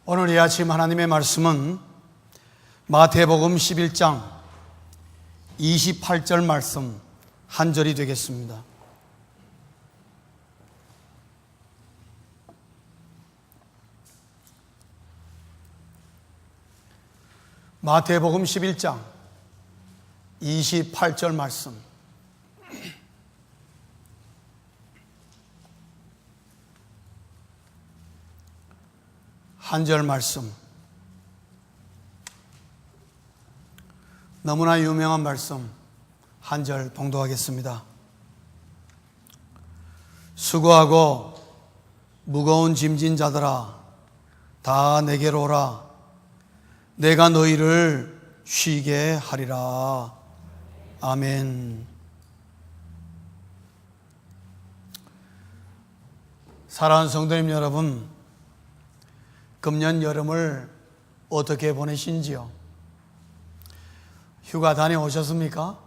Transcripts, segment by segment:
오늘 이 아침 하나님의 말씀은 마태복음 11장 28절 말씀 한 절이 되겠습니다. 마태복음 11장 28절 말씀. 한 절 말씀. 너무나 유명한 말씀 한 절 봉독하겠습니다. 수고하고 무거운 짐진 자들아 다 내게로 오라. 내가 너희를 쉬게 하리라. 아멘. 사랑하는 성도님 여러분, 금년 여름을 어떻게 보내신지요? 휴가 다녀오셨습니까?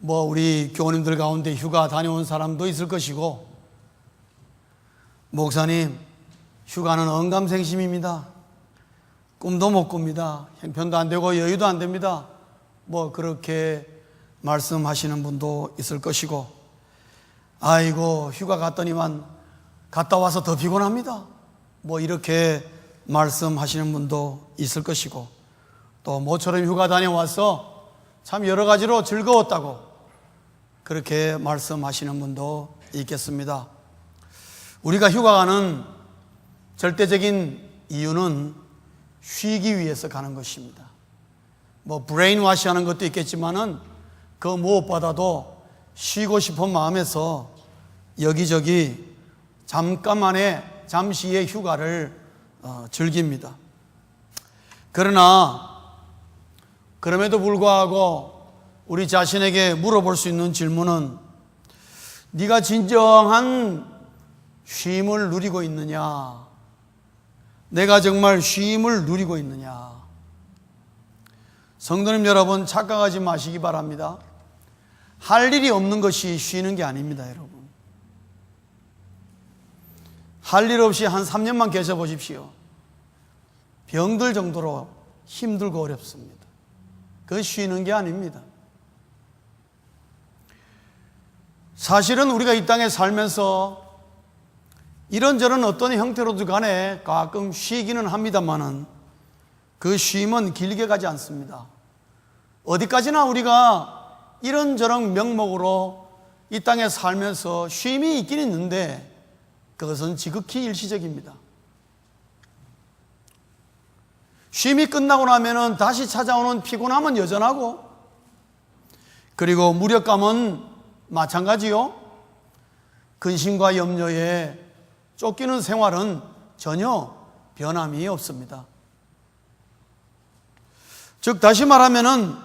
우리 교우님들 가운데 휴가 다녀온 사람도 있을 것이고, 목사님, 휴가는 언감생심입니다. 꿈도 못 꿉니다. 형편도 안 되고 여유도 안 됩니다. 그렇게 말씀하시는 분도 있을 것이고, 아이고, 휴가 갔더니만 갔다 와서 더 피곤합니다. 이렇게 말씀하시는 분도 있을 것이고, 또 모처럼 휴가 다녀와서 참 여러 가지로 즐거웠다고 그렇게 말씀하시는 분도 있겠습니다. 우리가 휴가 가는 절대적인 이유는 쉬기 위해서 가는 것입니다. 브레인워시 하는 것도 있겠지만은 그 무엇보다도 쉬고 싶은 마음에서 여기저기 잠시의 휴가를 즐깁니다. 그러나 그럼에도 불구하고 우리 자신에게 물어볼 수 있는 질문은, 네가 진정한 쉼을 누리고 있느냐? 내가 정말 쉼을 누리고 있느냐? 성도님 여러분, 착각하지 마시기 바랍니다. 할 일이 없는 것이 쉬는 게 아닙니다, 여러분. 할 일 없이 한 3년만 계셔 보십시오. 병들 정도로 힘들고 어렵습니다. 그건 쉬는 게 아닙니다. 사실은 우리가 이 땅에 살면서 이런저런 어떤 형태로도 간에 가끔 쉬기는 합니다만은 그 쉼은 길게 가지 않습니다. 어디까지나 우리가 이런저런 명목으로 이 땅에 살면서 쉼이 있긴 있는데 그것은 지극히 일시적입니다. 쉼이 끝나고 나면은 다시 찾아오는 피곤함은 여전하고, 그리고 무력감은 마찬가지요. 근심과 염려에 쫓기는 생활은 전혀 변함이 없습니다. 즉, 다시 말하면은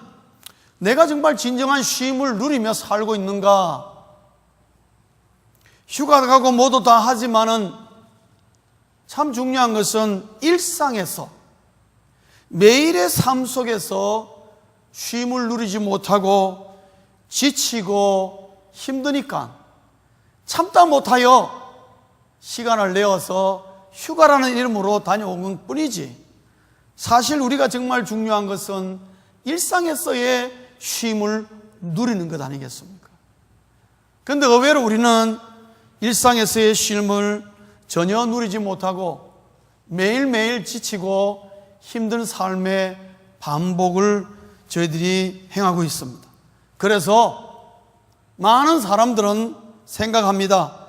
내가 정말 진정한 쉼을 누리며 살고 있는가? 휴가 가고 뭐도 다 하지만은 참 중요한 것은 일상에서, 매일의 삶 속에서 쉼을 누리지 못하고 지치고 힘드니까 참다 못하여 시간을 내어서 휴가라는 이름으로 다녀온 뿐이지, 사실 우리가 정말 중요한 것은 일상에서의 쉼을 누리는 것 아니겠습니까? 그런데 의외로 우리는 일상에서의 쉼을 전혀 누리지 못하고 매일매일 지치고 힘든 삶의 반복을 저희들이 행하고 있습니다. 그래서 많은 사람들은 생각합니다.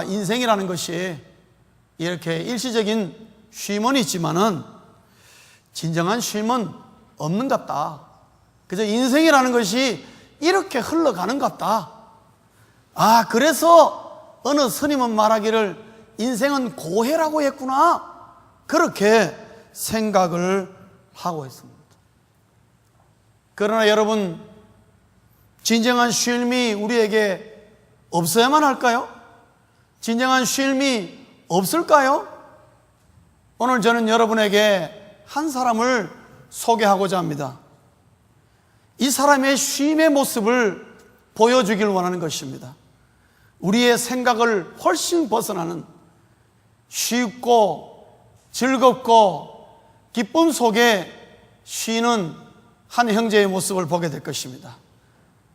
인생이라는 것이 이렇게 일시적인 쉼은 있지만은 진정한 쉼은 없는 것 같다. 그래서 인생이라는 것이 이렇게 흘러가는 것 같다. 그래서 어느 스님은 말하기를 인생은 고해라고 했구나, 그렇게 생각을 하고 있습니다. 그러나 여러분, 진정한 쉼이 우리에게 없어야만 할까요? 진정한 쉼이 없을까요? 오늘 저는 여러분에게 한 사람을 소개하고자 합니다. 이 사람의 쉼의 모습을 보여주길 원하는 것입니다. 우리의 생각을 훨씬 벗어나는 쉽고 즐겁고 기쁨 속에 쉬는 한 형제의 모습을 보게 될 것입니다.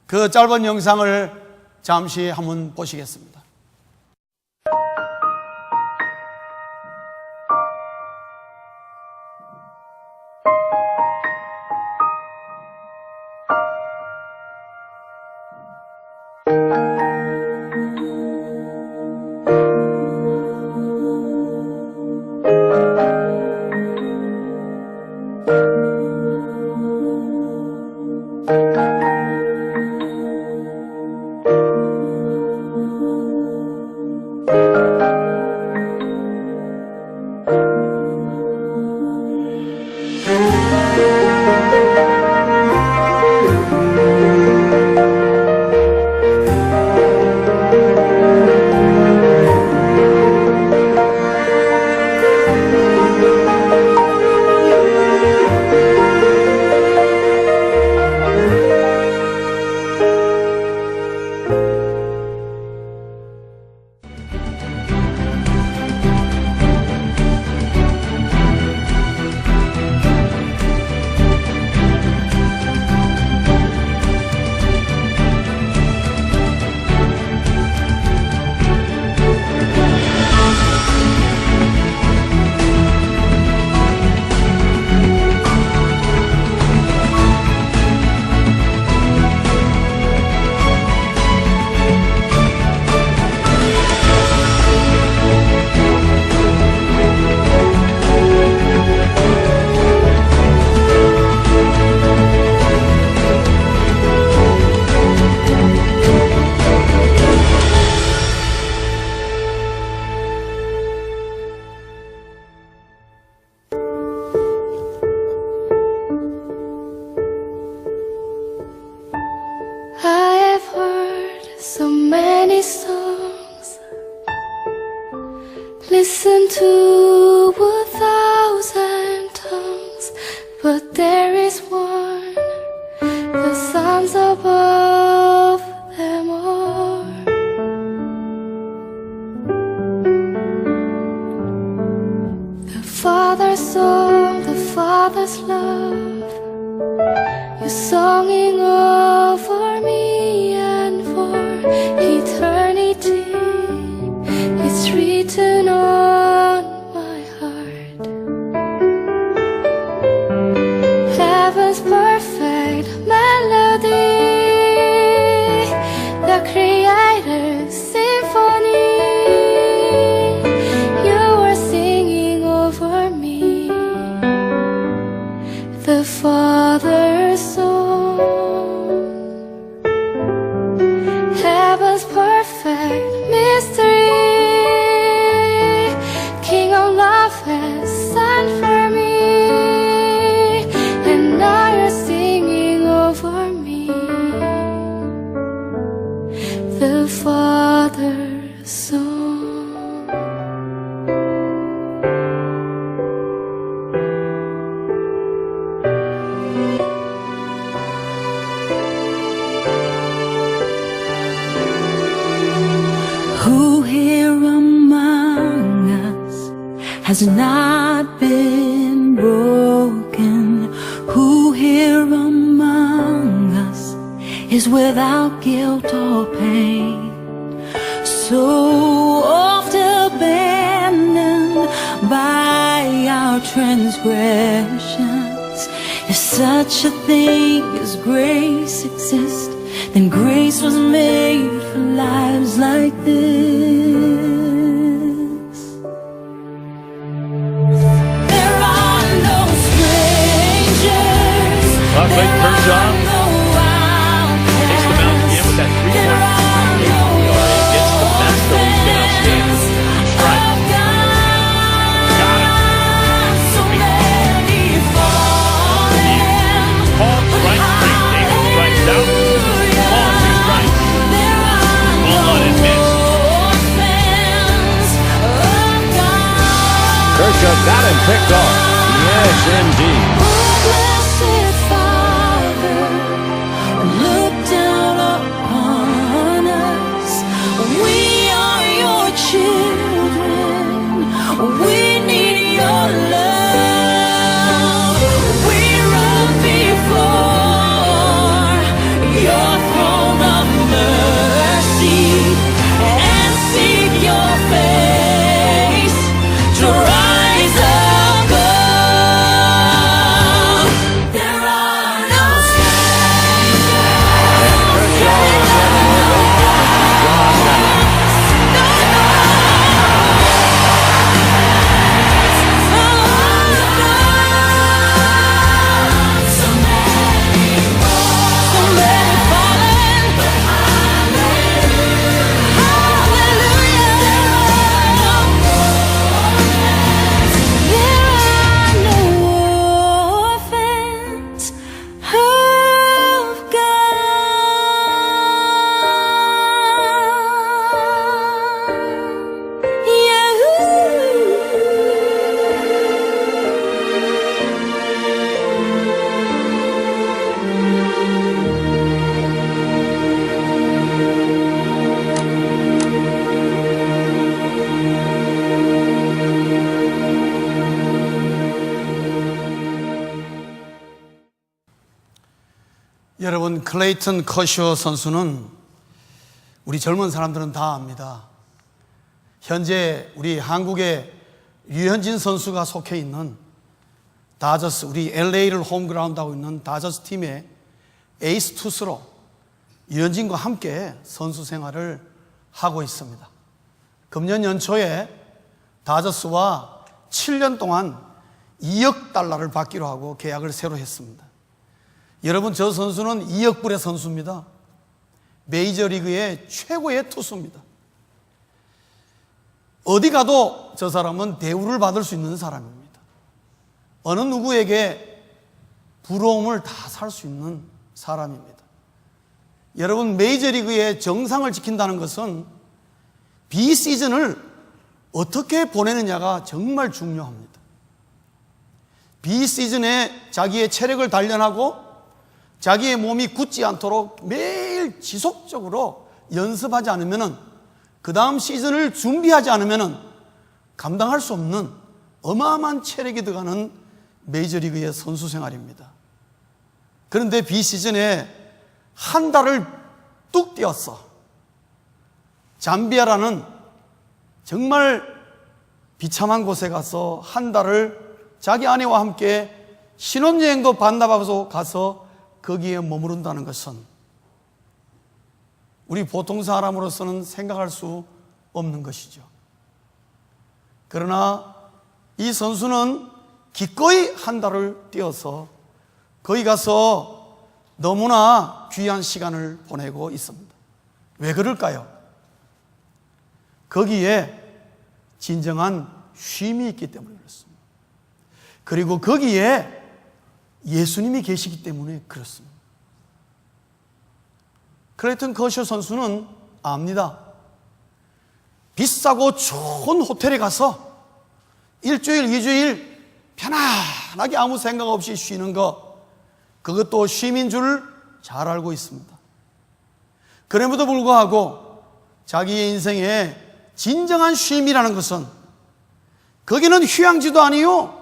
그 짧은 영상을 잠시 한번 보시겠습니다. Listen to 1,000 tongues, but there is one, the sounds above them all. The Father's song, the Father's love, you're songing over me and for eternity. It's written on my heart. Heaven's perfect melody, the Creator's symphony. You are singing over me, the Father's song. Heaven's perfect mystery, King of love has sent for me, and now you're singing over me, the Father's song. Who here among us has not been broken? Who here among us is without guilt or pain? So oft abandoned by our transgressions. If such a thing as grace exists, then grace was made for lives like this. There are no strangers. Clayton Kershaw takes the mound again with that 3.28 ERA. Gets the best though he's been outstanding. Strike. Got it. Called strike three. David strikes out. Ball, 2 strikes. One on and missed. Kershaw got him picked off. Yes, indeed. Blessed Father, look down upon us. We are your children. We need your 여러분, 클레이턴 커쇼 선수는 우리 젊은 사람들은 다 압니다. 현재 우리 한국의 류현진 선수가 속해 있는 다저스, 우리 LA를 홈그라운드 하고 있는 다저스 팀의 에이스 투수로 류현진과 함께 선수 생활을 하고 있습니다. 금년 연초에 다저스와 7년 동안 2억 달러를 받기로 하고 계약을 새로 했습니다. 여러분, 저 선수는 2억 불의 선수입니다. 메이저리그의 최고의 투수입니다. 어디 가도 저 사람은 대우를 받을 수 있는 사람입니다. 어느 누구에게 부러움을 다 살 수 있는 사람입니다. 여러분, 메이저리그의 정상을 지킨다는 것은 비시즌을 어떻게 보내느냐가 정말 중요합니다. 비시즌에 자기의 체력을 단련하고 자기의 몸이 굳지 않도록 매일 지속적으로 연습하지 않으면, 그 다음 시즌을 준비하지 않으면 감당할 수 없는 어마어마한 체력이 들어가는 메이저리그의 선수 생활입니다. 그런데 비시즌에 한 달을 뚝 뛰었어. 잠비아라는 정말 비참한 곳에 가서 한 달을 자기 아내와 함께 신혼여행도 반납하고 가서 거기에 머무른다는 것은 우리 보통 사람으로서는 생각할 수 없는 것이죠. 그러나 이 선수는 기꺼이 한 달을 뛰어서 거기 가서 너무나 귀한 시간을 보내고 있습니다. 왜 그럴까요? 거기에 진정한 쉼이 있기 때문에 그렇습니다. 그리고 거기에 예수님이 계시기 때문에 그렇습니다. 클레이턴 커쇼 선수는 압니다. 비싸고 좋은 호텔에 가서 일주일, 2주일 편안하게 아무 생각 없이 쉬는 것, 그것도 쉼인 줄 잘 알고 있습니다. 그럼에도 불구하고 자기의 인생에 진정한 쉼이라는 것은 거기는 휴양지도 아니요,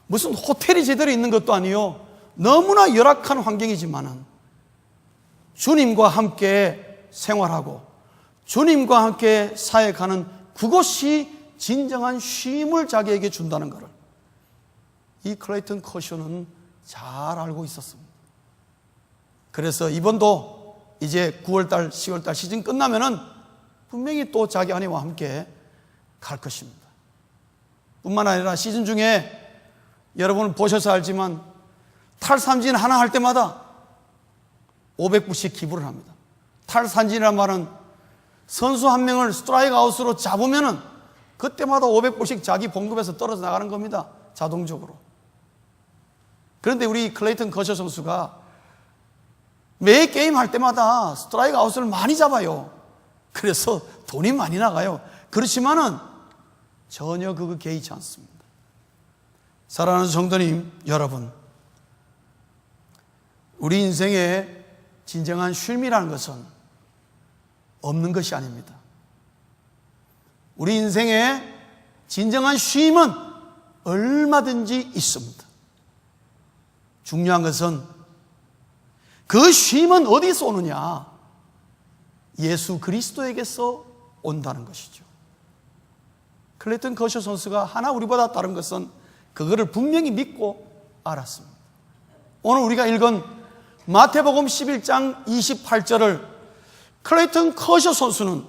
무슨 호텔이 제대로 있는 것도 아니요, 너무나 열악한 환경이지만은 주님과 함께 생활하고 주님과 함께 사역하는 그곳이 진정한 쉼을 자기에게 준다는 것을 이 클레이턴 커쇼는 잘 알고 있었습니다. 그래서 이번도 이제 9월달, 10월달 시즌 끝나면은 분명히 또 자기 아내와 함께 갈 것입니다. 뿐만 아니라 시즌 중에 여러분 보셔서 알지만 탈삼진 하나 할 때마다 500불씩 기부를 합니다. 탈삼진이란 말은 선수 한 명을 스트라이크 아웃으로 잡으면은 그때마다 500불씩 자기 봉급에서 떨어져 나가는 겁니다. 자동적으로. 그런데 우리 클레이턴 커쇼 선수가 매 게임 할 때마다 스트라이크 아웃을 많이 잡아요. 그래서 돈이 많이 나가요. 그렇지만은 전혀 그거 개의치 않습니다. 사랑하는 성도님 여러분, 우리 인생에 진정한 쉼이라는 것은 없는 것이 아닙니다. 우리 인생에 진정한 쉼은 얼마든지 있습니다. 중요한 것은 그 쉼은 어디서 오느냐? 예수 그리스도에게서 온다는 것이죠. 클레이턴 커쇼 선수가 하나 우리보다 다른 것은 그거를 분명히 믿고 알았습니다. 오늘 우리가 읽은 마태복음 11장 28절을 클레이턴 커쇼 선수는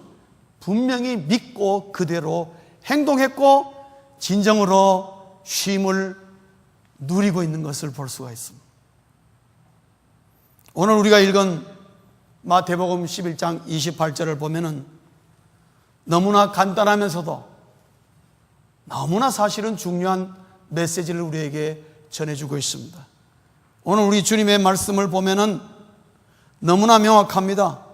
분명히 믿고 그대로 행동했고 진정으로 쉼을 누리고 있는 것을 볼 수가 있습니다. 오늘 우리가 읽은 마태복음 11장 28절을 보면은 너무나 간단하면서도 너무나 사실은 중요한 메시지를 우리에게 전해주고 있습니다. 오늘 우리 주님의 말씀을 보면은 너무나 명확합니다.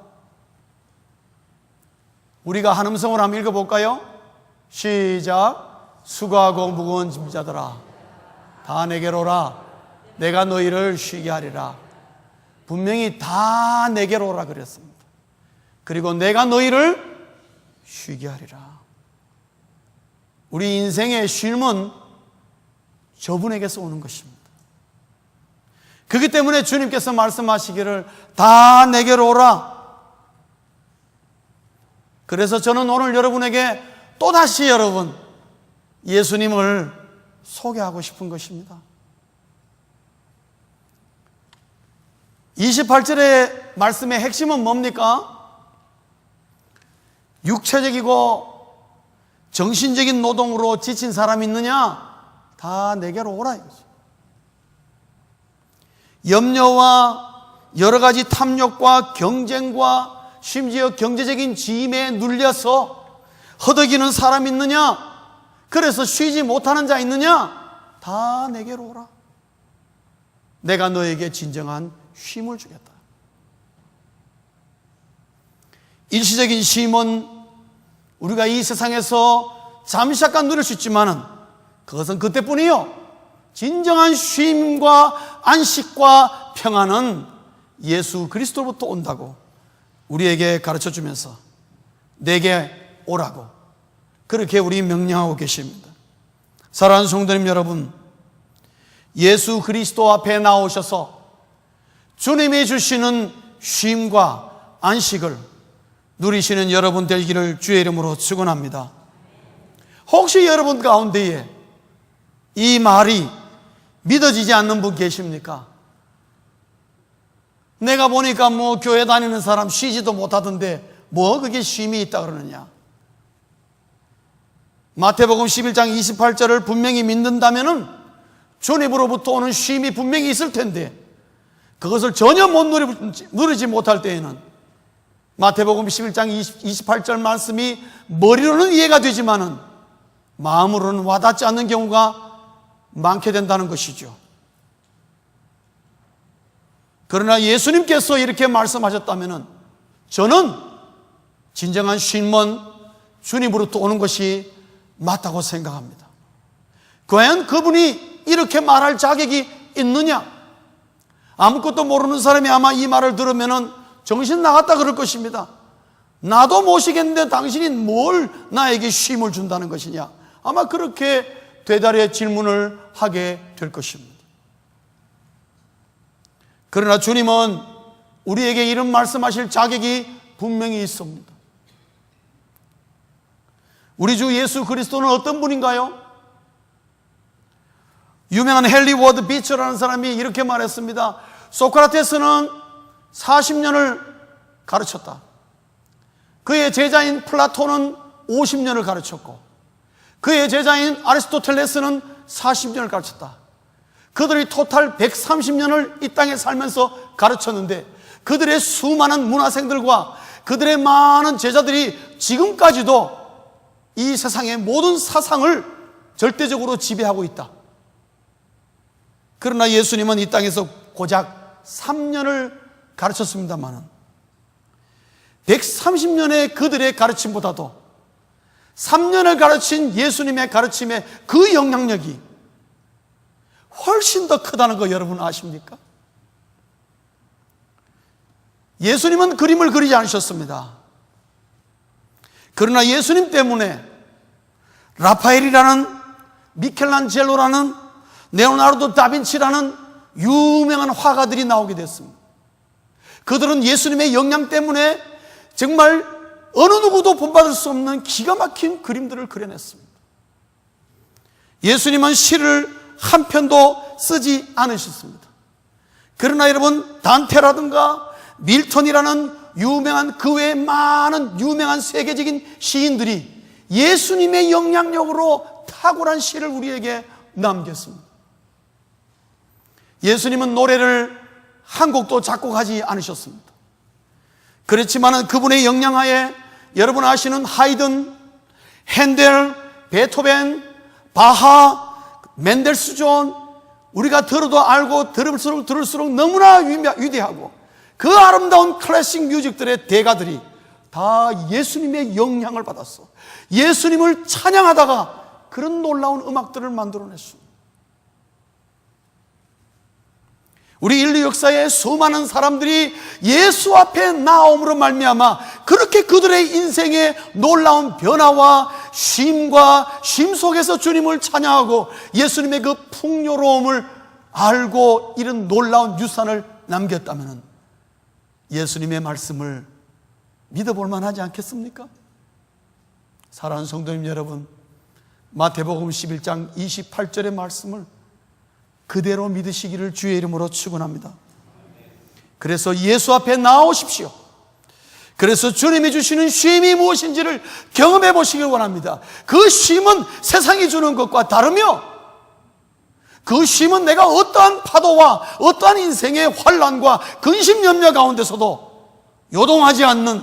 우리가 한 음성으로 한번 읽어볼까요? 시작. 수고하고 무거운 짐자들아 다 내게로 오라. 내가 너희를 쉬게 하리라. 분명히 다 내게로 오라 그랬습니다. 그리고 내가 너희를 쉬게 하리라. 우리 인생의 쉼은 저분에게서 오는 것입니다. 그렇기 때문에 주님께서 말씀하시기를 다 내게로 오라. 그래서 저는 오늘 여러분에게 또다시 여러분 예수님을 소개하고 싶은 것입니다. 28절의 말씀의 핵심은 뭡니까? 육체적이고 정신적인 노동으로 지친 사람이 있느냐? 다 내게로 오라 이거죠. 염려와 여러 가지 탐욕과 경쟁과 심지어 경제적인 짐에 눌려서 허덕이는 사람 있느냐? 그래서 쉬지 못하는 자 있느냐? 다 내게로 오라. 내가 너에게 진정한 쉼을 주겠다. 일시적인 쉼은 우리가 이 세상에서 잠시 잠깐 누릴 수 있지만은 그것은 그때뿐이요. 진정한 쉼과 안식과 평안은 예수 그리스도로부터 온다고 우리에게 가르쳐 주면서 내게 오라고 그렇게 우리 명령하고 계십니다. 사랑하는 성도님 여러분, 예수 그리스도 앞에 나오셔서 주님이 주시는 쉼과 안식을 누리시는 여러분 되기를 주의 이름으로 축원합니다. 혹시 여러분 가운데에 이 말이 믿어지지 않는 분 계십니까? 내가 보니까 뭐 교회 다니는 사람 쉬지도 못하던데 뭐 그게 쉼이 있다 그러느냐? 마태복음 11장 28절을 분명히 믿는다면은 주님으로부터 오는 쉼이 분명히 있을 텐데 그것을 전혀 못 누리지 못할 때에는 마태복음 11장 28절 말씀이 머리로는 이해가 되지만은 마음으로는 와닿지 않는 경우가 많게 된다는 것이죠. 그러나 예수님께서 이렇게 말씀하셨다면은 저는 진정한 쉼은 주님으로부터 오는 것이 맞다고 생각합니다. 과연 그분이 이렇게 말할 자격이 있느냐? 아무것도 모르는 사람이 아마 이 말을 들으면은 정신 나갔다 그럴 것입니다. 나도 모시겠는데 당신이 뭘 나에게 쉼을 준다는 것이냐? 아마 그렇게 되달의 질문을 하게 될 것입니다. 그러나 주님은 우리에게 이런 말씀하실 자격이 분명히 있습니다. 우리 주 예수 그리스도는 어떤 분인가요? 유명한 헨리 워드 비처라는 사람이 이렇게 말했습니다. 소크라테스는 40년을 가르쳤다. 그의 제자인 플라톤은 50년을 가르쳤고 그의 제자인 아리스토텔레스는 40년을 가르쳤다. 그들이 토탈 130년을 이 땅에 살면서 가르쳤는데 그들의 수많은 문화생들과 그들의 많은 제자들이 지금까지도 이 세상의 모든 사상을 절대적으로 지배하고 있다. 그러나 예수님은 이 땅에서 고작 3년을 가르쳤습니다만 130년의 그들의 가르침보다도 3년을 가르친 예수님의 가르침의 그 영향력이 훨씬 더 크다는 거 여러분 아십니까? 예수님은 그림을 그리지 않으셨습니다. 그러나 예수님 때문에 라파엘이라는 미켈란젤로라는 레오나르도 다빈치라는 유명한 화가들이 나오게 됐습니다. 그들은 예수님의 영향 때문에 정말 어느 누구도 본받을 수 없는 기가 막힌 그림들을 그려냈습니다. 예수님은 시를 한 편도 쓰지 않으셨습니다. 그러나 여러분 단테라든가 밀턴이라는 유명한 그 외에 많은 유명한 세계적인 시인들이 예수님의 영향력으로 탁월한 시를 우리에게 남겼습니다. 예수님은 노래를 한 곡도 작곡하지 않으셨습니다. 그렇지만 그분의 영향하에 여러분 아시는 하이든, 핸델, 베토벤, 바하, 멘델스존 우리가 들어도 알고 들을수록 너무나 위대하고 그 아름다운 클래식 뮤직들의 대가들이 다 예수님의 영향을 받았어. 예수님을 찬양하다가 그런 놀라운 음악들을 만들어냈습니다. 우리 인류 역사에 수많은 사람들이 예수 앞에 나옴으로 말미암아 그렇게 그들의 인생의 놀라운 변화와 쉼과 쉼 속에서 주님을 찬양하고 예수님의 그 풍요로움을 알고 이런 놀라운 유산을 남겼다면 예수님의 말씀을 믿어볼 만하지 않겠습니까? 사랑하는 성도님 여러분, 마태복음 11장 28절의 말씀을 그대로 믿으시기를 주의 이름으로 축원합니다. 그래서 예수 앞에 나오십시오. 그래서 주님이 주시는 쉼이 무엇인지를 경험해 보시길 원합니다. 그 쉼은 세상이 주는 것과 다르며 그 쉼은 내가 어떠한 파도와 어떠한 인생의 환난과 근심 염려 가운데서도 요동하지 않는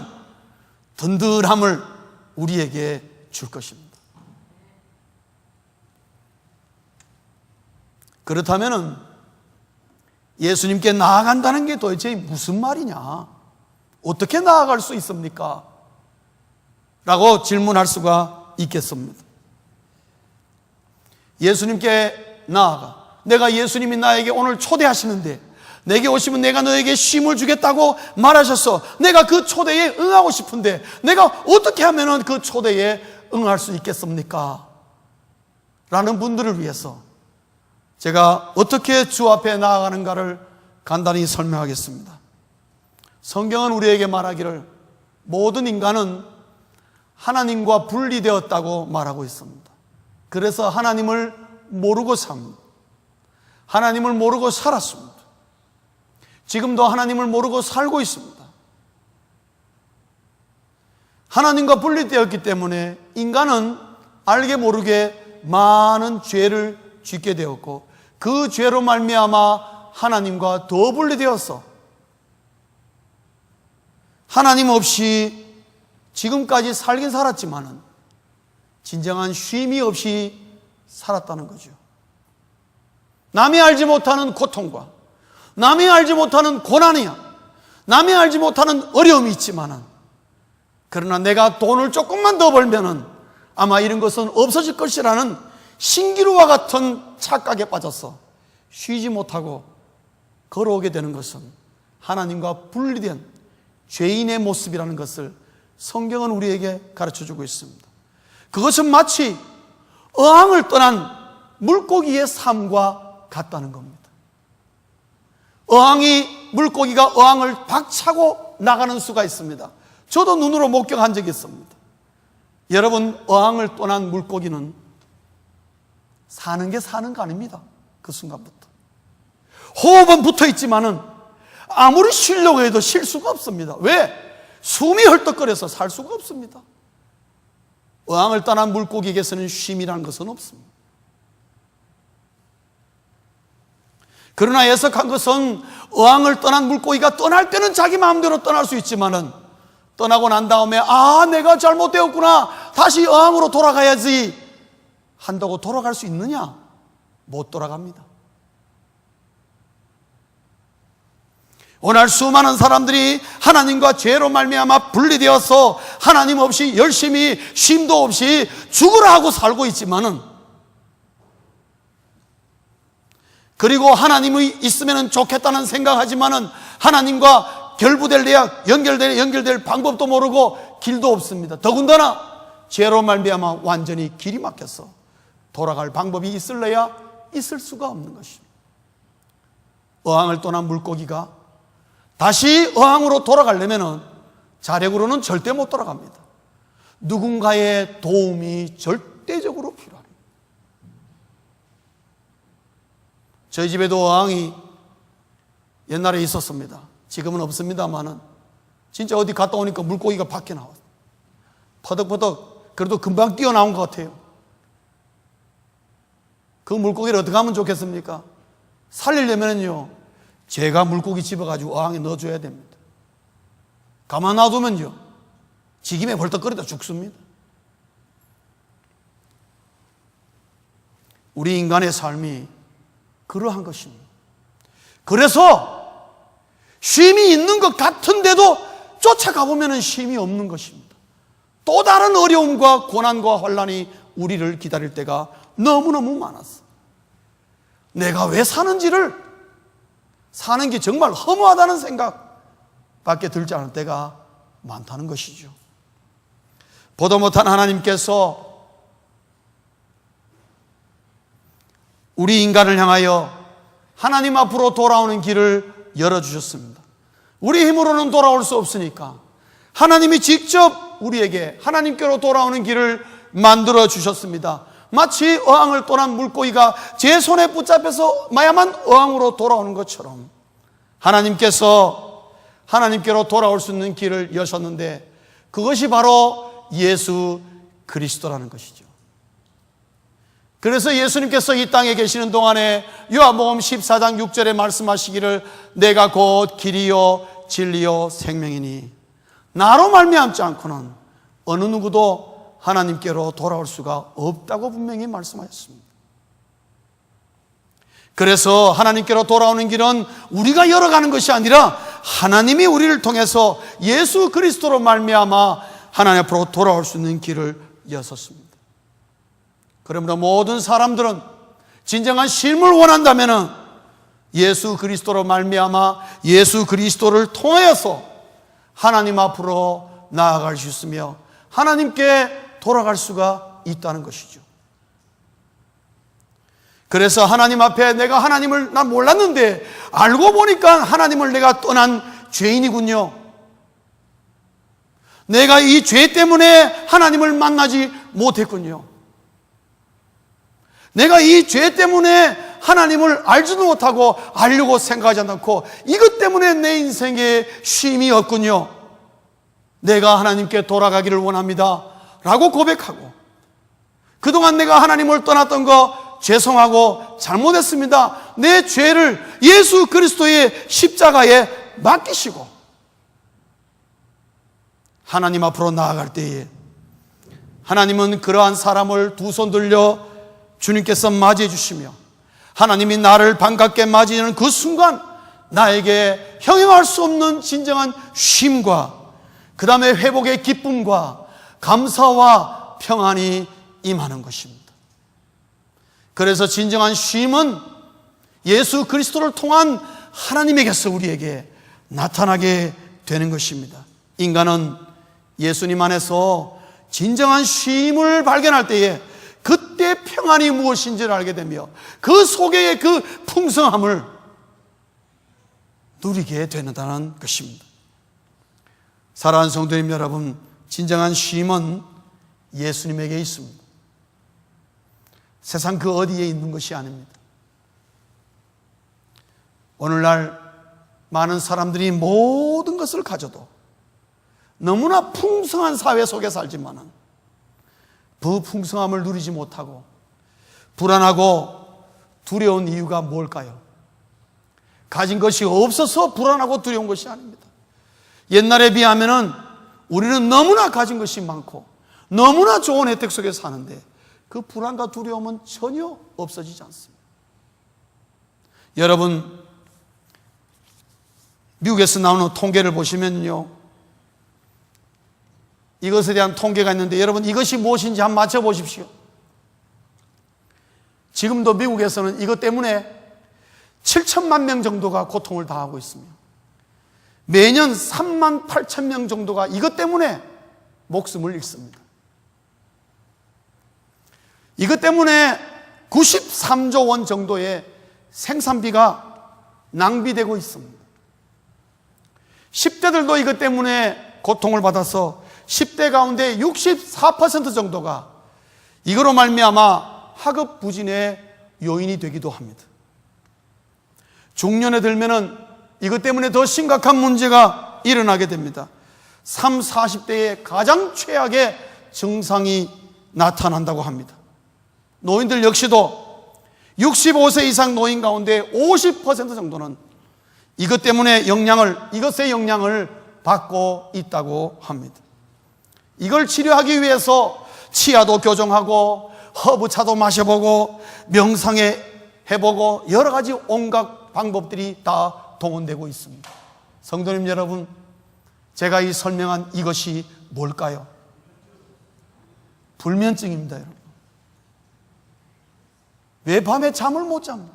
든든함을 우리에게 줄 것입니다. 그렇다면 예수님께 나아간다는 게 도대체 무슨 말이냐? 어떻게 나아갈 수 있습니까? 라고 질문할 수가 있겠습니다. 예수님께 나아가, 내가 예수님이 나에게 오늘 초대하시는데 내게 오시면 내가 너에게 쉼을 주겠다고 말하셨어. 내가 그 초대에 응하고 싶은데 내가 어떻게 하면 그 초대에 응할 수 있겠습니까? 라는 분들을 위해서 제가 어떻게 주 앞에 나아가는가를 간단히 설명하겠습니다. 성경은 우리에게 말하기를 모든 인간은 하나님과 분리되었다고 말하고 있습니다. 그래서 하나님을 모르고 삽니다. 하나님을 모르고 살았습니다. 지금도 하나님을 모르고 살고 있습니다. 하나님과 분리되었기 때문에 인간은 알게 모르게 많은 죄를 짓게 되었고 그 죄로 말미암아 하나님과 더 분리되었어. 하나님 없이 지금까지 살긴 살았지만은 진정한 쉼이 없이 살았다는 거죠. 남이 알지 못하는 고통과 남이 알지 못하는 고난이야, 남이 알지 못하는 어려움이 있지만은 그러나 내가 돈을 조금만 더 벌면은 아마 이런 것은 없어질 것이라는 신기루와 같은 착각에 빠져서 쉬지 못하고 걸어오게 되는 것은 하나님과 분리된 죄인의 모습이라는 것을 성경은 우리에게 가르쳐주고 있습니다. 그것은 마치 어항을 떠난 물고기의 삶과 같다는 겁니다. 물고기가 어항을 박차고 나가는 수가 있습니다. 저도 눈으로 목격한 적이 있습니다. 여러분, 어항을 떠난 물고기는 사는 게 사는 거 아닙니다. 그 순간부터 호흡은 붙어 있지만은 아무리 쉬려고 해도 쉴 수가 없습니다. 왜? 숨이 헐떡거려서 살 수가 없습니다. 어항을 떠난 물고기에게서는 쉼이라는 것은 없습니다. 그러나 해석한 것은 어항을 떠난 물고기가 떠날 때는 자기 마음대로 떠날 수 있지만은 떠나고 난 다음에 내가 잘못되었구나, 다시 어항으로 돌아가야지 한다고 돌아갈 수 있느냐? 못 돌아갑니다. 오늘 수많은 사람들이 하나님과 죄로 말미암아 분리되어서 하나님 없이 열심히 쉼도 없이 죽으라 하고 살고 있지만은, 그리고 하나님이 있으면 좋겠다는 생각하지만은 하나님과 결부될래야 연결될 방법도 모르고 길도 없습니다. 더군다나 죄로 말미암아 완전히 길이 막혀서 돌아갈 방법이 있을래야 있을 수가 없는 것입니다. 어항을 떠난 물고기가 다시 어항으로 돌아가려면 자력으로는 절대 못 돌아갑니다. 누군가의 도움이 절대적으로 필요합니다. 저희 집에도 어항이 옛날에 있었습니다. 지금은 없습니다만은 진짜 어디 갔다 오니까 물고기가 밖에 나왔어요. 퍼덕퍼덕. 그래도 금방 뛰어나온 것 같아요. 그 물고기를 어떻게 하면 좋겠습니까? 살리려면요, 제가 물고기 집어가지고 어항에 넣어줘야 됩니다. 가만 놔두면요, 지김에 벌떡거리다 죽습니다. 우리 인간의 삶이 그러한 것입니다. 그래서 쉼이 있는 것 같은데도 쫓아가보면 쉼이 없는 것입니다. 또 다른 어려움과 고난과 환난이 우리를 기다릴 때가 너무너무 많았어. 내가 왜 사는지를, 사는 게 정말 허무하다는 생각밖에 들지 않을 때가 많다는 것이죠. 보도 못한 하나님께서 우리 인간을 향하여 하나님 앞으로 돌아오는 길을 열어주셨습니다. 우리 힘으로는 돌아올 수 없으니까 하나님이 직접 우리에게 하나님께로 돌아오는 길을 만들어 주셨습니다. 마치 어항을 떠난 물고기가 제 손에 붙잡혀서 마야만 어항으로 돌아오는 것처럼 하나님께서 하나님께로 돌아올 수 있는 길을 여셨는데 그것이 바로 예수 그리스도라는 것이죠. 그래서 예수님께서 이 땅에 계시는 동안에 요한복음 14장 6절에 말씀하시기를 내가 곧 길이요 진리요 생명이니 나로 말미암지 않고는 어느 누구도 하나님께로 돌아올 수가 없다고 분명히 말씀하셨습니다. 그래서 하나님께로 돌아오는 길은 우리가 열어가는 것이 아니라 하나님이 우리를 통해서 예수 그리스도로 말미암아 하나님 앞으로 돌아올 수 있는 길을 여섰습니다. 그러므로 모든 사람들은 진정한 쉼을 원한다면 예수 그리스도로 말미암아 예수 그리스도를 통하여서 하나님 앞으로 나아갈 수 있으며 하나님께 돌아갈 수가 있다는 것이죠. 그래서 하나님 앞에 내가 하나님을 난 몰랐는데 알고 보니까 하나님을 내가 떠난 죄인이군요. 내가 이 죄 때문에 하나님을 만나지 못했군요. 내가 이 죄 때문에 하나님을 알지도 못하고 알려고 생각하지 않고 이것 때문에 내 인생에 쉼이 없군요. 내가 하나님께 돌아가기를 원합니다 라고 고백하고 그동안 내가 하나님을 떠났던 거 죄송하고 잘못했습니다. 내 죄를 예수 그리스도의 십자가에 맡기시고 하나님 앞으로 나아갈 때에 하나님은 그러한 사람을 두 손 들려 주님께서 맞이해 주시며 하나님이 나를 반갑게 맞이하는 그 순간 나에게 형용할 수 없는 진정한 쉼과 그 다음에 회복의 기쁨과 감사와 평안이 임하는 것입니다. 그래서 진정한 쉼은 예수 그리스도를 통한 하나님에게서 우리에게 나타나게 되는 것입니다. 인간은 예수님 안에서 진정한 쉼을 발견할 때에 그때 평안이 무엇인지를 알게 되며 그 속에의 그 풍성함을 누리게 된다는 것입니다. 사랑하는 성도님 여러분, 진정한 쉼은 예수님에게 있습니다. 세상 그 어디에 있는 것이 아닙니다. 오늘날 많은 사람들이 모든 것을 가져도 너무나 풍성한 사회 속에 살지만은 그 풍성함을 누리지 못하고 불안하고 두려운 이유가 뭘까요? 가진 것이 없어서 불안하고 두려운 것이 아닙니다. 옛날에 비하면은 우리는 너무나 가진 것이 많고 너무나 좋은 혜택 속에 사는데 그 불안과 두려움은 전혀 없어지지 않습니다. 여러분, 미국에서 나오는 통계를 보시면요, 이것에 대한 통계가 있는데 여러분 이것이 무엇인지 한번 맞춰보십시오. 지금도 미국에서는 이것 때문에 7천만 명 정도가 고통을 당하고 있으며 매년 3만 8천 명 정도가 이것 때문에 목숨을 잃습니다. 이것 때문에 93조 원 정도의 생산비가 낭비되고 있습니다. 10대들도 이것 때문에 고통을 받아서 10대 가운데 64% 정도가 이거로 말미암아 학업 부진의 요인이 되기도 합니다. 중년에 들면은 이것 때문에 더 심각한 문제가 일어나게 됩니다. 30, 40대에 가장 최악의 증상이 나타난다고 합니다. 노인들 역시도 65세 이상 노인 가운데 50% 정도는 이것의 영향을 받고 있다고 합니다. 이걸 치료하기 위해서 치아도 교정하고 허브차도 마셔보고 명상해보고 여러 가지 온갖 방법들이 다 동원되고 있습니다. 성도님 여러분, 제가 이 설명한 이것이 뭘까요? 불면증입니다, 여러분. 왜 밤에 잠을 못 잡니까?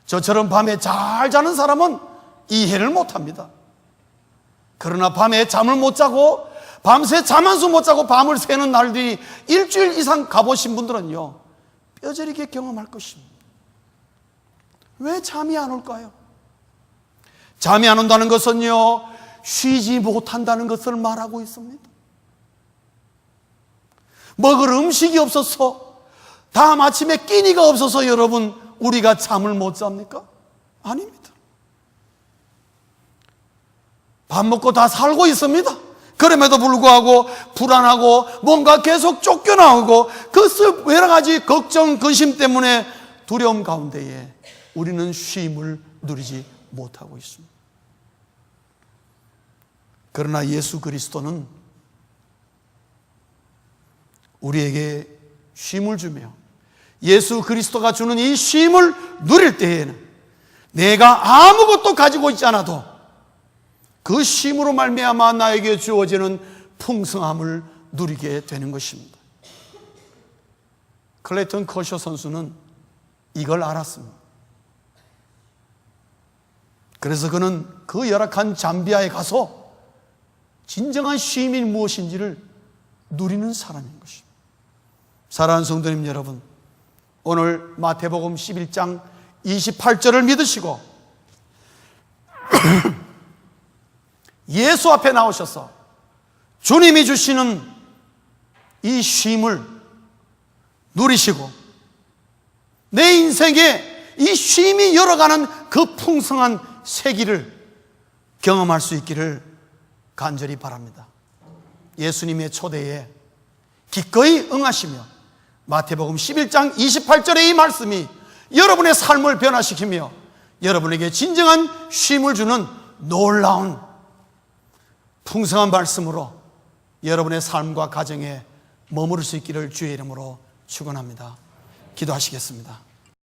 저처럼 밤에 잘 자는 사람은 이해를 못합니다. 그러나 밤에 잠을 못 자고 밤새 잠 한숨 못 자고 밤을 새는 날들이 일주일 이상 가보신 분들은요 뼈저리게 경험할 것입니다. 왜 잠이 안 올까요? 잠이 안 온다는 것은요, 쉬지 못한다는 것을 말하고 있습니다. 먹을 음식이 없어서, 다음 아침에 끼니가 없어서 여러분 우리가 잠을 못 잡니까? 아닙니다. 밥 먹고 다 살고 있습니다. 그럼에도 불구하고 불안하고 뭔가 계속 쫓겨나오고 그 여러 가지 걱정, 근심 때문에 두려움 가운데에 우리는 쉼을 누리지 못하고 있습니다. 그러나 예수 그리스도는 우리에게 쉼을 주며 예수 그리스도가 주는 이 쉼을 누릴 때에는 내가 아무것도 가지고 있지 않아도 그 쉼으로 말미암아 나에게 주어지는 풍성함을 누리게 되는 것입니다. 클레이턴 커셔 선수는 이걸 알았습니다. 그래서 그는 그 열악한 잠비아에 가서 진정한 쉼이 무엇인지를 누리는 사람인 것입니다. 사랑하는 성도님 여러분, 오늘 마태복음 11장 28절을 믿으시고 예수 앞에 나오셔서 주님이 주시는 이 쉼을 누리시고 내 인생에 이 쉼이 열어가는 그 풍성한 세기를 경험할 수 있기를 간절히 바랍니다. 예수님의 초대에 기꺼이 응하시며 마태복음 11장 28절의 이 말씀이 여러분의 삶을 변화시키며 여러분에게 진정한 쉼을 주는 놀라운 풍성한 말씀으로 여러분의 삶과 가정에 머무를 수 있기를 주의 이름으로 축원합니다. 기도하시겠습니다.